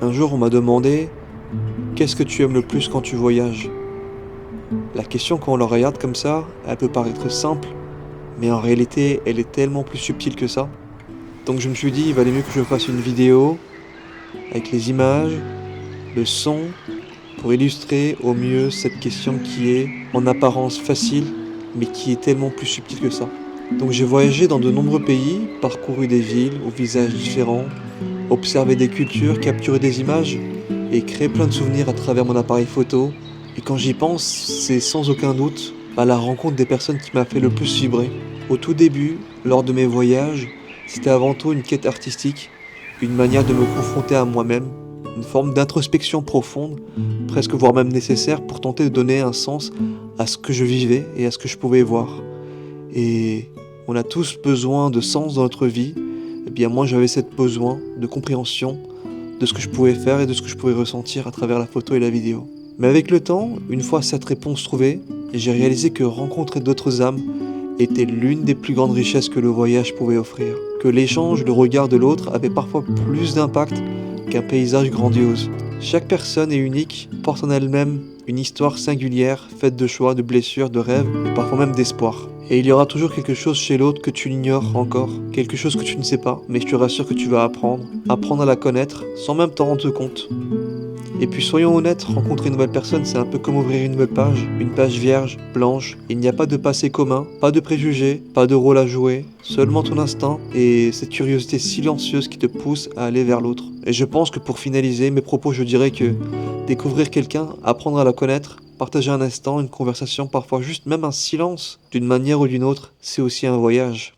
Un jour, on m'a demandé qu'est-ce que tu aimes le plus quand tu voyages? La question, quand on la regarde comme ça, elle peut paraître simple, mais en réalité, elle est tellement plus subtile que ça. Donc je me suis dit, il valait mieux que je fasse une vidéo avec les images, le son, pour illustrer au mieux cette question qui est en apparence facile, mais qui est tellement plus subtile que ça. Donc j'ai voyagé dans de nombreux pays, parcouru des villes aux visages différents, observé des cultures, capturé des images et créé plein de souvenirs à travers mon appareil photo. Et quand j'y pense, c'est sans aucun doute la rencontre des personnes qui m'a fait le plus vibrer. Au tout début, lors de mes voyages, c'était avant tout une quête artistique, une manière de me confronter à moi-même, une forme d'introspection profonde, presque voire même nécessaire pour tenter de donner un sens à ce que je vivais et à ce que je pouvais voir. Et on a tous besoin de sens dans notre vie. Eh bien moi j'avais ce besoin de compréhension de ce que je pouvais faire et de ce que je pouvais ressentir à travers la photo et la vidéo. Mais avec le temps, une fois cette réponse trouvée, j'ai réalisé que rencontrer d'autres âmes était l'une des plus grandes richesses que le voyage pouvait offrir. Que l'échange, le regard de l'autre avait parfois plus d'impact qu'un paysage grandiose. Chaque personne est unique, porte en elle-même une histoire singulière, faite de choix, de blessures, de rêves et parfois même d'espoir. Et il y aura toujours quelque chose chez l'autre que tu ignores encore, quelque chose que tu ne sais pas, mais je te rassure que tu vas apprendre à la connaître sans même t'en rendre compte. Et puis soyons honnêtes, rencontrer une nouvelle personne, c'est un peu comme ouvrir une nouvelle page vierge, blanche. Il n'y a pas de passé commun, pas de préjugés, pas de rôle à jouer, seulement ton instinct et cette curiosité silencieuse qui te pousse à aller vers l'autre. Et je pense que pour finaliser mes propos, je dirais que découvrir quelqu'un, apprendre à la connaître, partager un instant, une conversation, parfois juste même un silence, d'une manière ou d'une autre, c'est aussi un voyage.